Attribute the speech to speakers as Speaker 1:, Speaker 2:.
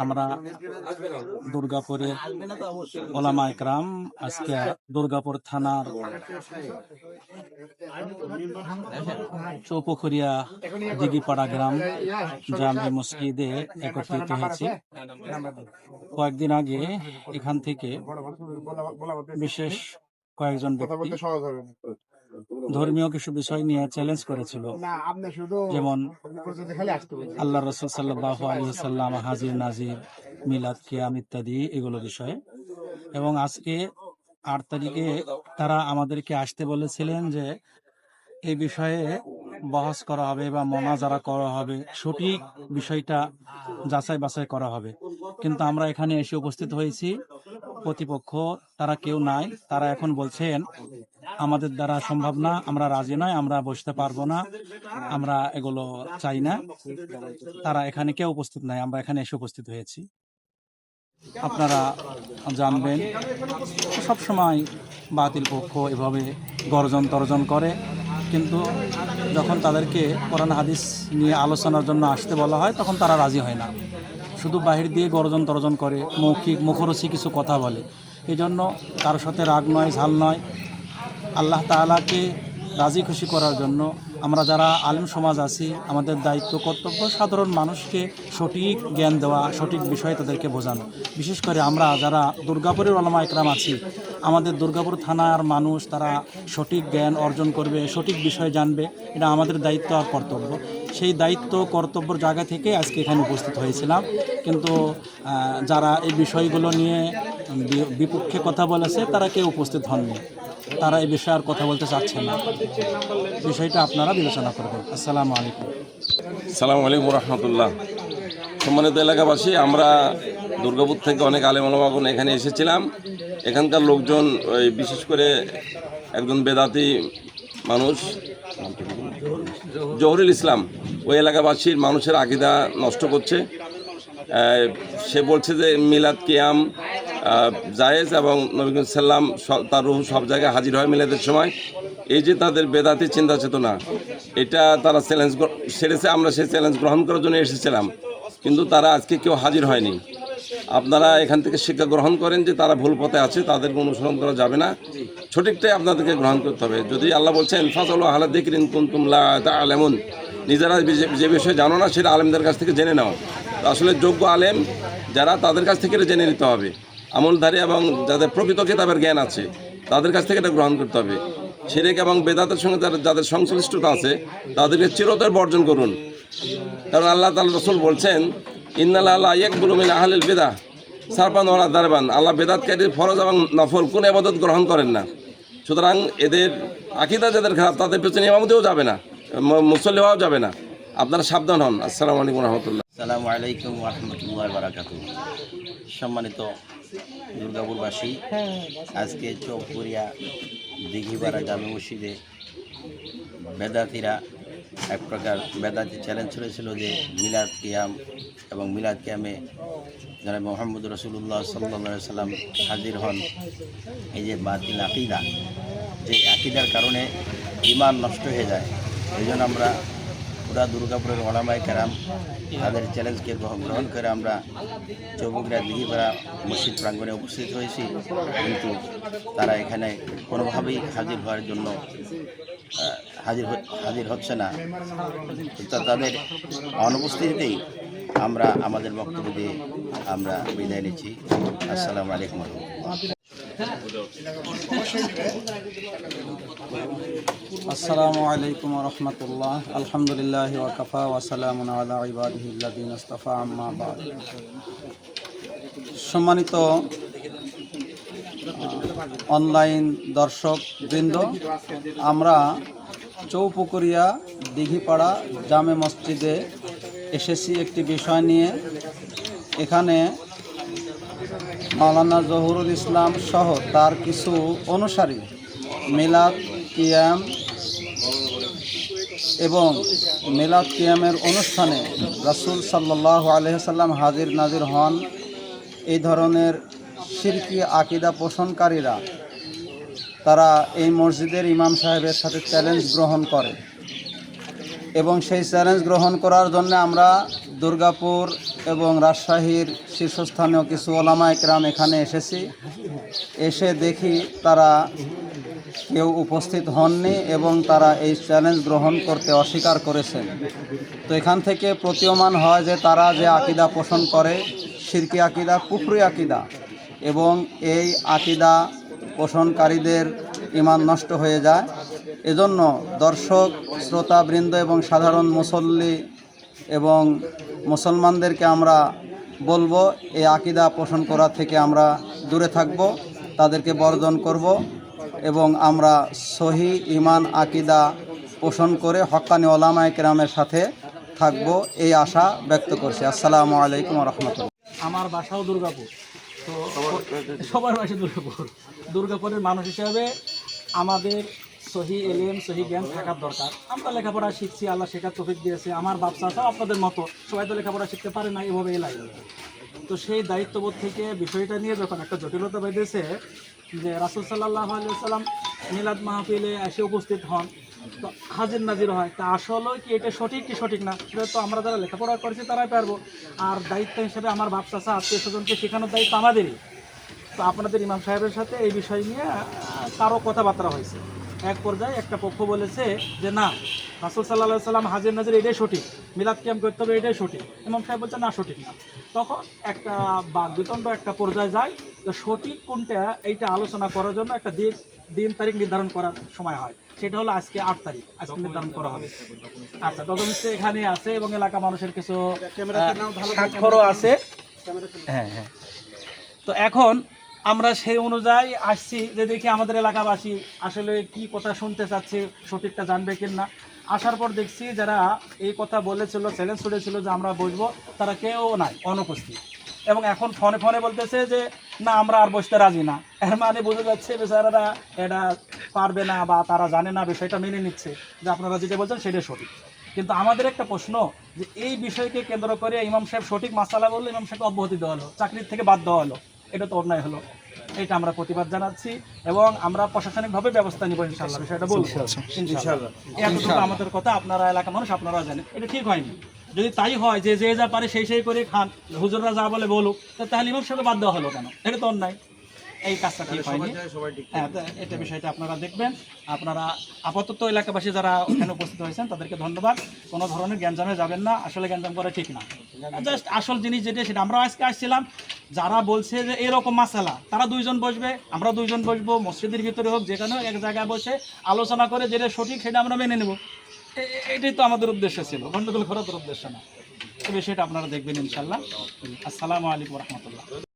Speaker 1: আমরা দুর্গাপুরের ওলামা একরাম আজকে দুর্গাপুর থানার চৌপুখুরিয়া দিঘিপাড়া গ্রাম জামে মসজিদে একত্রিত হয়েছি। কয়েকদিন আগে এখান থেকে বিশেষ কয়েকজন ব্যক্তি ধর্মীয় কিছু বিষয় নিয়ে চ্যালেঞ্জ করেছিল, যেমন আল্লাহ রাসূল সাল্লাল্লাহু আলাইহি ওয়াসাল্লাম, হাজির নাজির, মিলাদ, কিয়াম ইত্যাদি এগুলো বিষয়ে। এবং আজকে ৮ তারিখে তারা আমাদেরকে আসতে বলেছিলেন যে এই বিষয়ে বহস করা হবে বা মোনাজারা করা হবে, সঠিক বিষয়টা যাচাই বাছাই করা হবে। কিন্তু আমরা এখানে এসে উপস্থিত হয়েছি, প্রতিপক্ষ তারা কেউ নাই। তারা এখন বলছেন আমাদের দ্বারা সম্ভব না, আমরা রাজি নয়, আমরা বসতে পারবো না, আমরা এগুলো চাই না। তারা এখানে কেউ উপস্থিত নাই, আমরা এখানে এসে উপস্থিত হয়েছি। আপনারা জানবেন সবসময় বাতিল পক্ষ এভাবে গর্জন তর্জন করে, কিন্তু যখন তাদেরকে কোরআন হাদিস নিয়ে আলোচনার জন্য আসতে বলা হয় তখন তারা রাজি হয় না, শুধু বাহির দিয়ে গর্জন তর্জন করে, মৌখিক মুখরোচী কিছু কথা বলে। এই জন্য কারোর সাথে রাগ নয়, ঝাল নয়। আল্লাহ তাআলাকে রাজি খুশি করার জন্য আমরা যারা আলেম সমাজ আছি, আমাদের দায়িত্ব কর্তব্য সাধারণ মানুষকে সঠিক জ্ঞান দেওয়া, সঠিক বিষয় তাদেরকে বোঝানো। বিশেষ করে আমরা যারা দুর্গাপুরের ওলামা একরাম আছি, আমাদের দুর্গাপুর থানার মানুষ তারা সঠিক জ্ঞান অর্জন করবে, সঠিক বিষয় জানবে, এটা আমাদের দায়িত্ব আর কর্তব্য। সেই দায়িত্ব কর্তব্যের জায়গা থেকে আজকে এখানে উপস্থিত হয়েছিলাম। কিন্তু যারা এই বিষয়গুলো নিয়ে বিপক্ষে কথা বলেছে তারা কেউ উপস্থিত হননি, তারা এই বিষয়ে আর কথা বলতে চাচ্ছে না। বিষয়টা আপনারা বিবেচনা করবেন। আসসালামু আলাইকুম।
Speaker 2: আসসালামু আলাইকুম রহমতুল্লাহ। সম্মানিত এলাকাবাসী, আমরা দুর্গাপুর থেকে অনেক আলেম ওলামাগণ এখানে এসেছিলাম। এখানকার লোকজন বিশেষ করে একজন বেদাতি মানুষ জহুরুল ইসলাম ওই এলাকাবাসীর মানুষের আকীদা নষ্ট করছে। সে বলছে যে মিলাদ কিয়াম জায়েজ এবং নবী করিম সাল্লাম তার রূহ সব জায়গায় হাজির হয় মিলাদের সময়। এই যে তাদের বেদাতি চিন্তা চেতনা, এটা তারা চ্যালেঞ্জ সেরেছে। আমরা সেই চ্যালেঞ্জ গ্রহণ করার জন্য এসেছিলাম, কিন্তু তারা আজকে কেউ হাজির হয়নি। আপনারা এখান থেকে শিক্ষা গ্রহণ করেন যে তারা ভুল পথে আছে, তাদেরকে অনুসরণ করা যাবে না, সঠিকটাই আপনাদেরকে গ্রহণ করতে হবে। যদি আল্লাহ বলছেন ফাসালু আহলা যিকরি ইন কুনতুম লা তা'লামুন, নিজেরা যে বিষয়ে জানো না সেটা আলেমদের কাছ থেকে জেনে নাও। আসলে যোগ্য আলেম যারা, তাদের কাছ থেকে জেনে নিতে হবে। আমলধারী এবং যাদের প্রকৃত কিতাবের জ্ঞান আছে তাদের কাছ থেকে এটা গ্রহণ করতে হবে। শিরক এবং বেদাতের সঙ্গে যাদের সংশ্লিষ্টতা আছে তাদেরকে চিরতরে বর্জন করুন। কারণ আল্লাহ তাআলা রাসূল বলছেন ইন্নাল্লাহা লা ইয়াকবালু মিন আহলিল বিদআহ সারফান ওয়ালা দারবান, আল্লাহ বেদাতকারীর ফরজ এবং নফল কোন ইবাদত গ্রহণ করেন না। সুতরাং এদের আকীদা যাদের খারাপ তাদের পেছনে ইমামতিও যাবে না, মুসল্লি হওয়াও যাবে না। আপনারা সাবধান হন। আসসালামু আলাইকুম রহমতুল্লাহ।
Speaker 3: আসসালামু আলাইকুম ওয়া রাহমাতুল্লাহি ওয়া বারাকাতুহু। সম্মানিত দুর্গাপুরবাসী, আজকে চৌপুরিয়া দিঘিপাড়া জামে মসজিদে বেদাতিরা এক প্রকার বেদাতি চ্যালেঞ্জ চলেছিল যে মিলাদ কিয়াম এবং মিলাদ কিয়ামে জনাব মুহাম্মদ রাসূলুল্লাহ সাল্লাল্লাহু আলাইহি সাল্লাম হাজির হন। এই যে বাতিল আকীদা, যে আকীদার কারণে ঈমান নষ্ট হয়ে যায়, এই জন্য আমরা পুরা দুর্গাপুরের ওলামায়ে কেরাম তাদের চ্যালেঞ্জকে গ্রহণ করে আমরা চৌপুরিয়া দিঘিপাড়া মসজিদ প্রাঙ্গণে উপস্থিত হয়েছি। কিন্তু তারা এখানে কোনোভাবেই হাজির হওয়ার জন্য হাজির হচ্ছে না। তাদের অনুপস্থিতিতেই আমরা আমাদের বক্তব্য দিয়ে আমরা বিদায় নিচ্ছি। আসসালামু আলাইকুম।
Speaker 1: আসসালামু আলাইকুম ওয়া রাহমাতুল্লাহ। আলহামদুলিল্লাহি ওয়া কাফা ওয়া সালামুন আলা ইবাদিহিল্লাযিনা ইসতাফা, আম্মা বা'দ। সম্মানিত অনলাইন দর্শক বৃন্দ, আমরা চৌপুকুরিয়া দিঘিপাড়া জামে মসজিদে এসেছি একটি বিষয় নিয়ে। এখানে মাওলানা জহুরুল ইসলাম সহ তার কিছু অনুসারী মিলাদ কিয়াম এবং মিলাদ কিয়ামের অনুষ্ঠানে রাসূল সাল্লাল্লাহু আলাইহি সাল্লাম হাজির নাজির হন, এই ধরনের শিরকি আকীদা পোষণকারীরা তারা এই মসজিদের ইমাম সাহেবের সাথে চ্যালেঞ্জ গ্রহণ করে এবং সেই চ্যালেঞ্জ গ্রহণ করার জন্য আমরা দুর্গাপুর
Speaker 4: এবং রাজশাহীর শীর্ষস্থানীয় কিছু ওলামা একরাম এখানে এসেছি। এসে দেখি তারা কেউ উপস্থিত হননি এবং তারা এই চ্যালেঞ্জ গ্রহণ করতে অস্বীকার করেছেন। তো এখান থেকে প্রতীয়মান হয় যে তারা যে আকীদা পোষণ করে শিরকি আকীদা, কুফরি আকীদা, এবং এই আকীদা পোষণকারীদের ঈমান নষ্ট হয়ে যায়। এজন্য দর্শক, শ্রোতাবৃন্দ এবং সাধারণ মুসল্লি এবং মুসলমানদেরকে আমরা বলবো এই আকীদা পোষণ করা থেকে আমরা দূরে থাকব, তাদেরকে বর্জন করব এবং আমরা সহি ঈমান আকীদা পোষণ করে হক্কানি ওলামায়ে কেরামের সাথে থাকব, এই আশা ব্যক্ত করছি। আসসালামু আলাইকুম ওয়া রাহমাতুল্লাহ।
Speaker 1: আমার বাসাও দুর্গাপুর, তো সবার বাসা দুর্গাপুর। দুর্গাপুরের মানুষ হিসাবে আমাদের সহি এলেম, সহি জ্ঞান থাকার দরকার। আমরা লেখাপড়া শিখছি, আল্লাহ শেখার তৌফিক দিয়েছে। আমার বাচ্চাটাও আপনাদের মতো সবাই তো লেখাপড়া শিখতে পারে না, এভাবে এলাই। তো সেই দায়িত্ববোধ থেকে বিষয়টা নিয়ে যখন একটা জটিলতা বেঁধেছে যে রাসূল সাল্লাল্লাহু আলাইহি ওয়াসাল্লাম মিলাদ মাহফিলে এসে উপস্থিত হন, তো হাজির নাজির হয়, তা আসলে কি এটা সঠিক কি সঠিক না সেটা তো আমরা যারা লেখাপড়া করেছি তারাই পারবো। আর দায়িত্ব হিসেবে আমার বাপ চাচা আত্মীয় স্বজনকে শেখানোর দায়িত্ব আমাদেরই। তো আপনাদের ইমাম সাহেবের সাথে এই বিষয় নিয়ে কারো কথাবার্তা হয়েছে। এক পর্যায়ে একটা পক্ষ বলেছে যে না, রাসূল সাল্লাল্লাহু আলাইহি ওয়াসাল্লাম হাজির নাজির এটাই সঠিক, মিলাদ কিয়াম করতে হবে এটাই সঠিক। ইমাম সাহেব বলছে না, সঠিক না। তখন একটা বাকবিতণ্ড একটা পর্যায়ে যায়, তো সঠিক কোনটা এইটা আলোচনা করার জন্য একটা দিন তারিখ নির্ধারণ করার সময় হয়। সেটা হলো আজকে 8 তারিখ, আজকে নির্ধারণ করা হবে। আচ্ছা, তখন এখানে আছে এবং এলাকা মানুষের কিছু স্বাক্ষরও আছে। হ্যাঁ হ্যাঁ। তো এখন আমরা সেই অনুযায়ী আসছি যে দেখি আমাদের এলাকাবাসী আসলে কি কথা শুনতে চাচ্ছে, সঠিকটা জানবে কিনা। আসার পর দেখছি যারা এই কথা বলেছিল, চ্যালেঞ্জ ছুড়েছিল যে আমরা বসবো, তারা কেউ নাই, অনুপস্থিত। এবং এখন ফোনে ফোনে বলতেছে যে না, আমরা আর বসতে রাজি না। এর মানে বোঝা যাচ্ছে বেচারারা এটা পারবে না বা তারা জানে না, বিষয়টা মেনে নিচ্ছে যে আপনারা যেটা বলছেন সেটাই সঠিক। কিন্তু আমাদের একটা প্রশ্ন যে এই বিষয়কে কেন্দ্র করে ইমাম সাহেব সঠিক মাসালা বললে ইমাম সাহেবকে অব্যাহতি দেওয়া হলো, চাকরির থেকে বাদ দেওয়া হলো, এটা তো অন্যায় হলো। এটা আমরা প্রতিবাদ জানাচ্ছি এবং আমরা প্রশাসনিকভাবে ব্যবস্থা নিব ইনশাআল্লাহ, বিষয়টা বলবো ইনশাআল্লাহ। এতটুকু আমাদের কথা, আপনারা এলাকার মানুষ আপনারা জানেন এটা ঠিক হয়নি। যদি তাই হয় যে যে যা পারে সেই করে খান, হুজুররা যা বলে বলুক, তাহলে ইমাম সাহেবকে বাদ দেওয়া হলো কেন? এটা তো অন্যায়, এই কাজটা ঠিক হয়নি। হ্যাঁ, এটা বিষয়টা আপনারা দেখবেন। আপনারা আপাতত এলাকাবাসী যারা ওখানে উপস্থিত হয়েছেন তাদেরকে ধন্যবাদ। কোনো ধরনের গ্যাঞ্জামে যাবেন না, আসলে গ্যাঞ্জাম করা ঠিক না। জাস্ট আসল জিনিস যেটা সেটা আমরা আজকে আসছিলাম, যারা বলছে যে এরকম মাসালা, তারা 2 জন বসবে, আমরা 2 জন বসবো, মসজিদের ভিতরে হোক যেখানে এক জায়গায় বসে আলোচনা করে যেটা সঠিক সেটা আমরা মেনে নেব। এটাই তো আমাদের উদ্দেশ্য ছিল, গন্ডগোল করার উদ্দেশ্য না। এই বিষয়টা আপনারা দেখবেন ইনশাআল্লাহ। আসসালামু আলাইকুম ওয়া রাহমাতুল্লাহ।